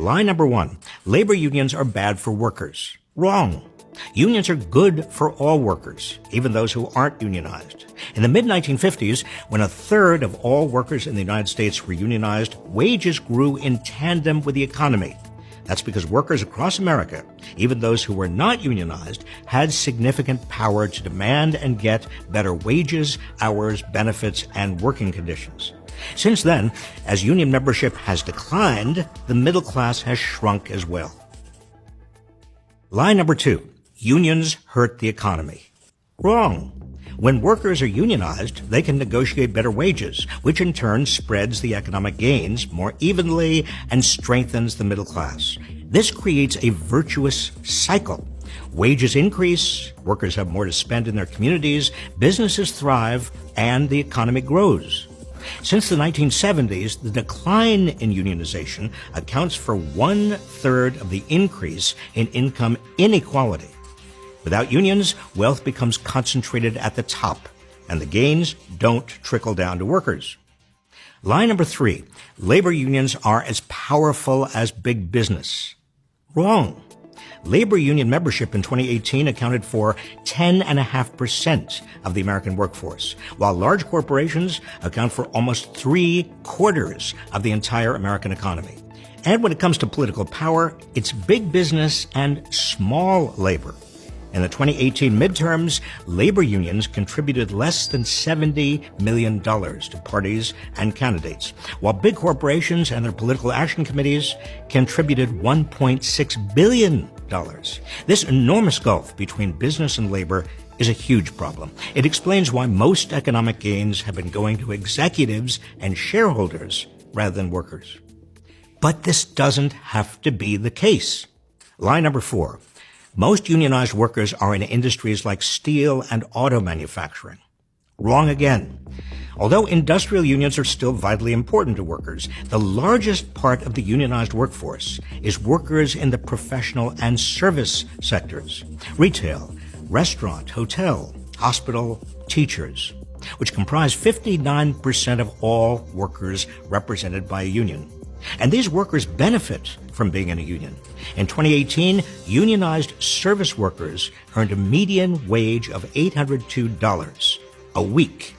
Lie number one, labor unions are bad for workers. Wrong. Unions are good for all workers, even those who aren't unionized. In the mid-1950s, when a third of all workers in the United States were unionized, wages grew in tandem with the economy. That's because workers across America, even those who were not unionized, had significant power to demand and get better wages, hours, benefits, and working conditions. Since then, as union membership has declined, the middle class has shrunk as well. Lie number two, unions hurt the economy. Wrong. When workers are unionized, they can negotiate better wages, which in turn spreads the economic gains more evenly and strengthens the middle class. This creates a virtuous cycle. Wages increase, workers have more to spend in their communities, businesses thrive, and the economy grows. Since the 1970s, the decline in unionization accounts for 1/3 of the increase in income inequality. Without unions, wealth becomes concentrated at the top, and the gains don't trickle down to workers. Lie number three, labor unions are as powerful as big business. Wrong. Labor union membership in 2018 accounted for 10.5% of the American workforce, while large corporations account for almost 3/4 of the entire American economy. And when it comes to political power, it's big business and small labor. In the 2018 midterms, labor unions contributed less than $70 million to parties and candidates, while big corporations and their political action committees contributed $1.6 billion. This enormous gulf between business and labor is a huge problem. It explains why most economic gains have been going to executives and shareholders rather than workers. But this doesn't have to be the case. Lie number four. Most unionized workers are in industries like steel and auto manufacturing. Wrong again. Although industrial unions are still vitally important to workers, the largest part of the unionized workforce is workers in the professional and service sectors, retail, restaurant, hotel, hospital, teachers, which comprise 59% of all workers represented by a union. And these workers benefit from being in a union. In 2018, unionized service workers earned a median wage of $802 a week.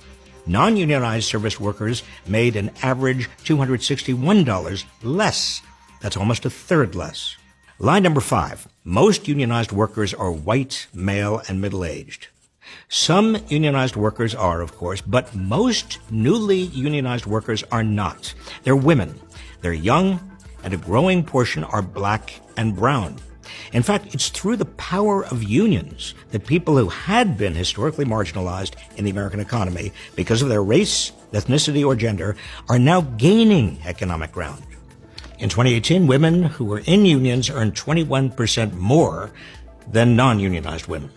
Non-unionized service workers made an average $261 less. That's almost a third less. Line number five. Most unionized workers are white, male, and middle-aged. Some unionized workers are, of course, but most newly unionized workers are not. They're women. They're young, and a growing portion are black and brown. In fact, it's through the power of unions that people who had been historically marginalized in the American economy because of their race, ethnicity, or gender are now gaining economic ground. In 2018, women who were in unions earned 21% more than non-unionized women.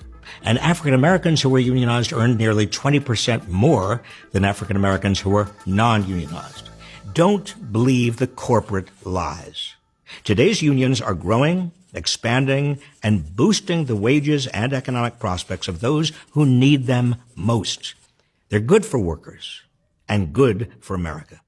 And African Americans who were unionized earned nearly 20% more than African Americans who were non-unionized. Don't believe the corporate lies. Today's unions are growing, expanding, and boosting the wages and economic prospects of those who need them most. They're good for workers and good for America.